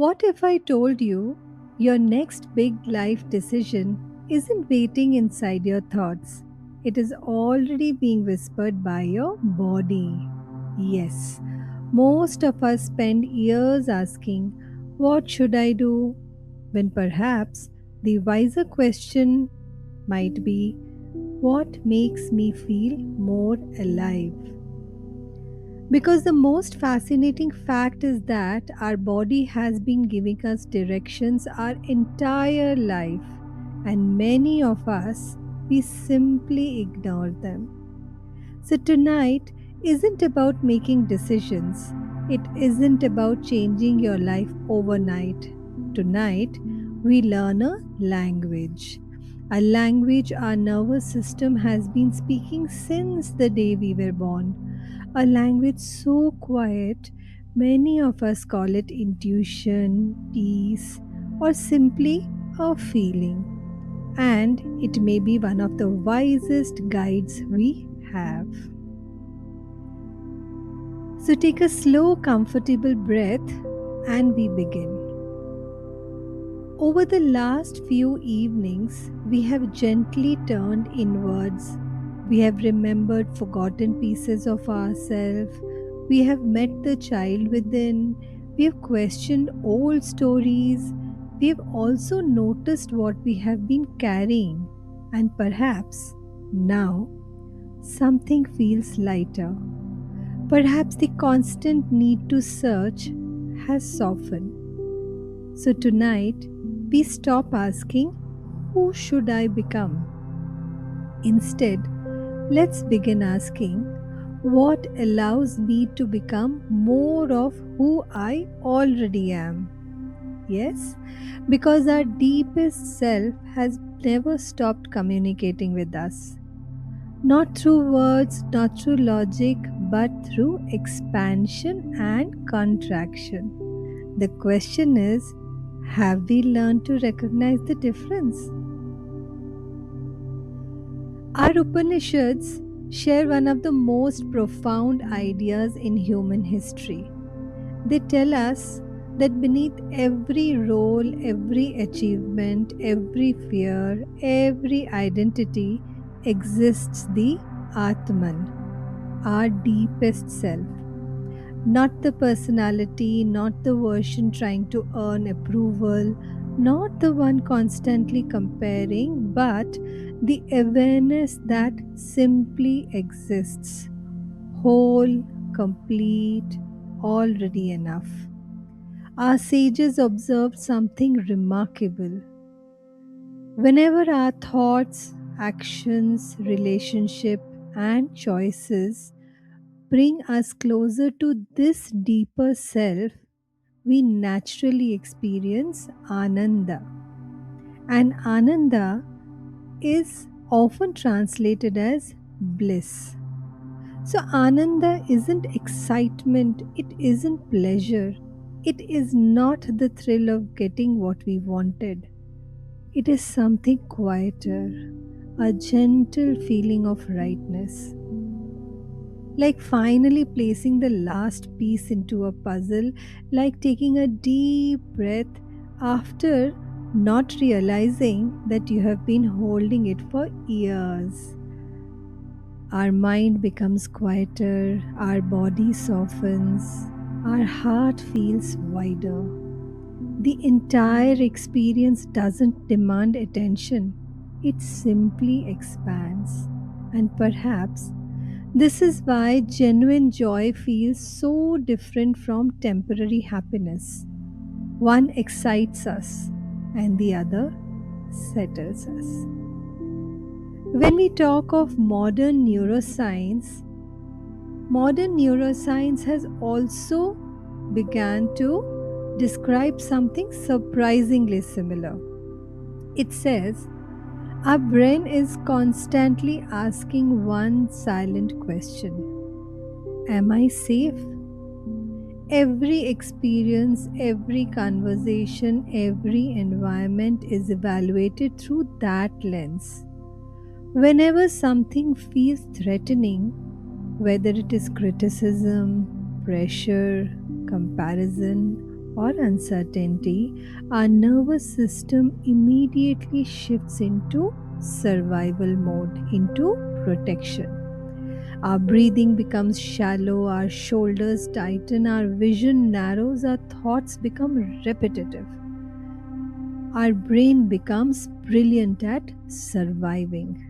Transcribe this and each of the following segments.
What if I told you your next big life decision isn't waiting inside your thoughts? It is already being whispered by your body. Yes, most of us spend years asking, "What should I do?" when perhaps the wiser question might be, "What makes me feel more alive?" Because the most fascinating fact is that our body has been giving us directions our entire life, and many of us, we simply ignore them. So, tonight isn't about making decisions, it isn't about changing your life overnight. Tonight, we learn a language our nervous system has been speaking since the day we were born, a language so quiet, many of us call it intuition, peace, or simply a feeling. And it may be one of the wisest guides we have. So take a slow, comfortable breath and we begin. Over the last few evenings, we have gently turned inwards. We have remembered forgotten pieces of ourselves. We have met the child within. We have questioned old stories. We have also noticed what we have been carrying. And perhaps now something feels lighter. Perhaps the constant need to search has softened. So tonight, we stop asking, "Who should I become?" Instead, let's begin asking, "What allows me to become more of who I already am?" Yes, because our deepest self has never stopped communicating with us. Not through words, not through logic, but through expansion and contraction. The question is, have we learned to recognize the difference? Our Upanishads share one of the most profound ideas in human history. They tell us that beneath every role, every achievement, every fear, every identity exists the Ātman, our deepest self. Not the personality, not the version trying to earn approval, not the one constantly comparing, but the awareness that simply exists, whole, complete, already enough. Our sages observed something remarkable. Whenever our thoughts, actions, relationship, and choices bring us closer to this deeper self, we naturally experience Ananda. And Ananda is often translated as bliss. So, Ananda isn't excitement, it isn't pleasure, it is not the thrill of getting what we wanted. It is something quieter, a gentle feeling of rightness. Like finally placing the last piece into a puzzle, like taking a deep breath after not realizing that you have been holding it for years. Our mind becomes quieter, our body softens, our heart feels wider. The entire experience doesn't demand attention, it simply expands. And perhaps this is why genuine joy feels so different from temporary happiness. One excites us, and the other settles us. When we talk of modern neuroscience has also begun to describe something surprisingly similar. It says our brain is constantly asking one silent question: Am I safe? Every experience, every conversation, every environment is evaluated through that lens. Whenever something feels threatening, whether it is criticism, pressure, comparison, or uncertainty, our nervous system immediately shifts into survival mode, into protection. Our breathing becomes shallow, our shoulders tighten, our vision narrows, our thoughts become repetitive. Our brain becomes brilliant at surviving.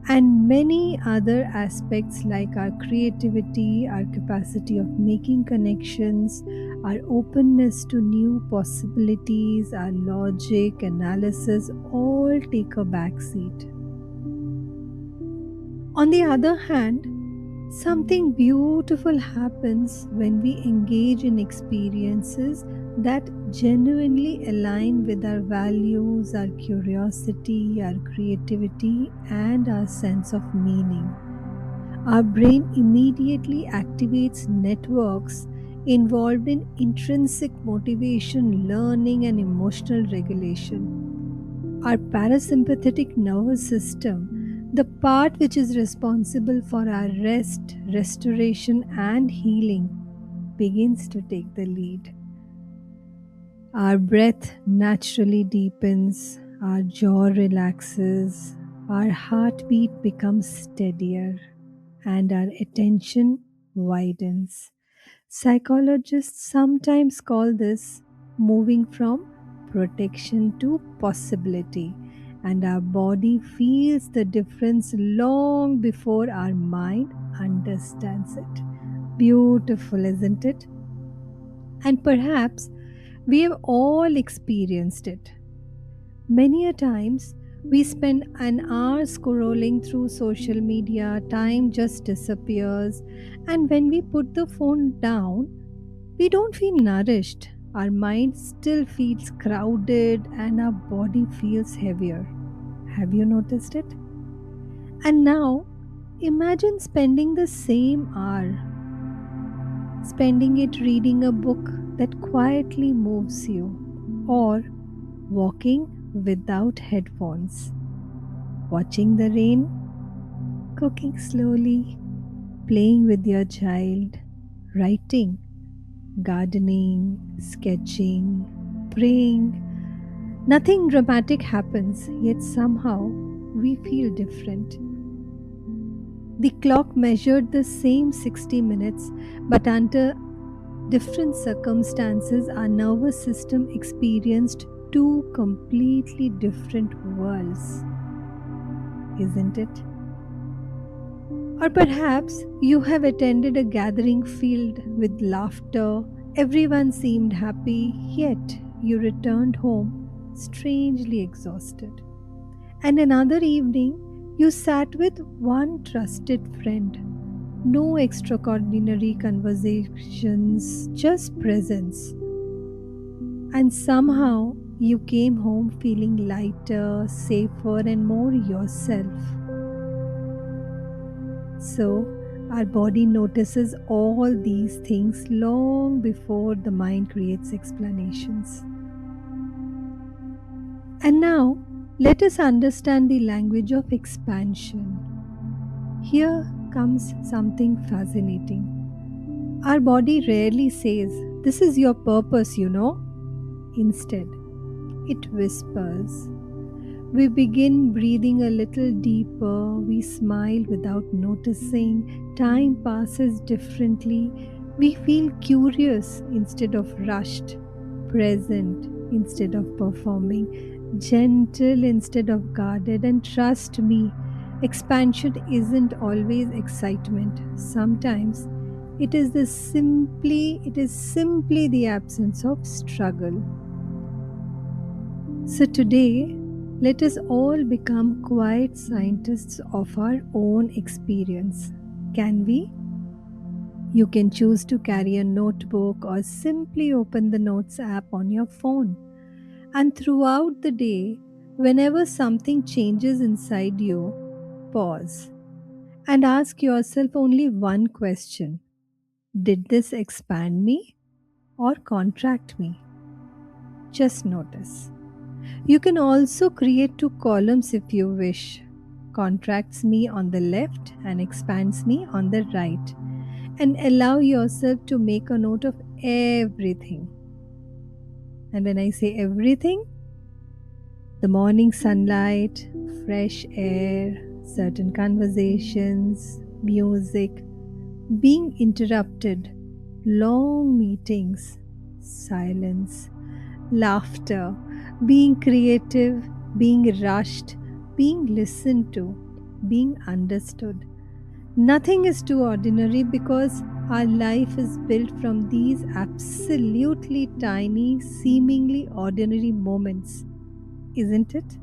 And many other aspects like our creativity, our capacity of making connections, our openness to new possibilities, our logic, analysis all take a backseat. On the other hand, something beautiful happens when we engage in experiences that genuinely align with our values, our curiosity, our creativity, and our sense of meaning. Our brain immediately activates networks involved in intrinsic motivation, learning, and emotional regulation. Our parasympathetic nervous system, the part which is responsible for our rest, restoration, and healing, begins to take the lead. Our breath naturally deepens, our jaw relaxes, our heartbeat becomes steadier, and our attention widens. Psychologists sometimes call this moving from protection to possibility, and our body feels the difference long before our mind understands it. Beautiful, isn't it? And perhaps we have all experienced it. Many a times we spend an hour scrolling through social media, time just disappears, and when we put the phone down, we don't feel nourished. Our mind still feels crowded and our body feels heavier. Have you noticed it? And now, imagine spending the same hour, spending it reading a book that quietly moves you, or walking without headphones, watching the rain, cooking slowly, playing with your child, writing, gardening, sketching, praying. Nothing dramatic happens, yet somehow we feel different. The clock measured the same 60 minutes, but under different circumstances, our nervous system experienced two completely different worlds, isn't it? Or perhaps you have attended a gathering filled with laughter, everyone seemed happy, yet you returned home strangely exhausted. And another evening, you sat with one trusted friend. No extraordinary conversations, just presence. And somehow you came home feeling lighter, safer, and more yourself. So, our body notices all these things long before the mind creates explanations. And now, let us understand the language of expansion. Here comes something fascinating. Our body rarely says, "This is your purpose, you know." Instead, it whispers. We begin breathing a little deeper, we smile without noticing, time passes differently, we feel curious instead of rushed, present instead of performing, gentle instead of guarded, and trust me, expansion isn't always excitement. Sometimes it is simply the absence of struggle. So today, let us all become quiet scientists of our own experience. Can we? You can choose to carry a notebook or simply open the Notes app on your phone. And throughout the day, whenever something changes inside you, pause and ask yourself only one question: did this expand me or contract me? Just notice. You can also create two columns if you wish. Contracts me on the left and expands me on the right. And allow yourself to make a note of everything. And when I say everything, the morning sunlight, fresh air, certain conversations, music, being interrupted, long meetings, silence, laughter, being creative, being rushed, being listened to, being understood. Nothing is too ordinary because our life is built from these absolutely tiny, seemingly ordinary moments, isn't it?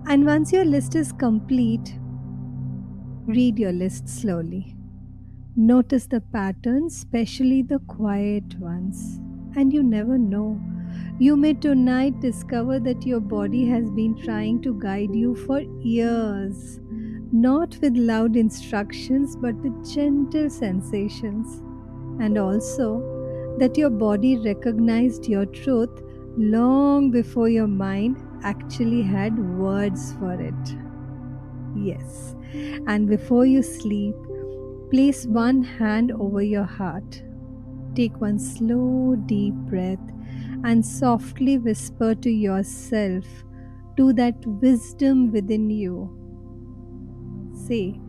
And once your list is complete, read your list slowly. Notice the patterns, especially the quiet ones. And you never know. You may tonight discover that your body has been trying to guide you for years, not with loud instructions, but with gentle sensations. And also that your body recognized your truth long before your mind actually had words for it. Yes. And before you sleep, place one hand over your heart. Take one slow, deep breath and softly whisper to yourself, to that wisdom within you. Say,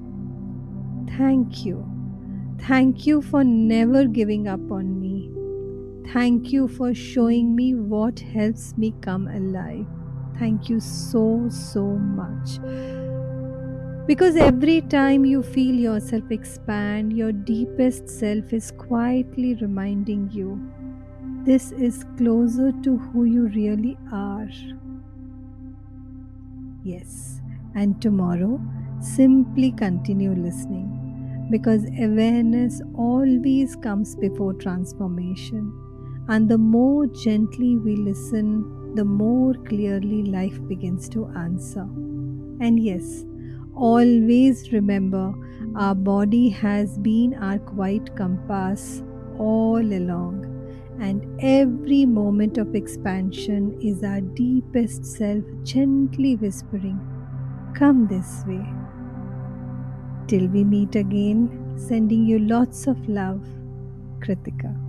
thank you. Thank you for never giving up on me. Thank you for showing me what helps me come alive. Thank you so, so much. Because every time you feel yourself expand, your deepest self is quietly reminding you this is closer to who you really are. Yes. And tomorrow, simply continue listening because awareness always comes before transformation. And the more gently we listen, the more clearly life begins to answer. And yes, always remember our body has been our quiet compass all along, and every moment of expansion is our deepest self gently whispering, come this way. Till we meet again, sending you lots of love, Kritika.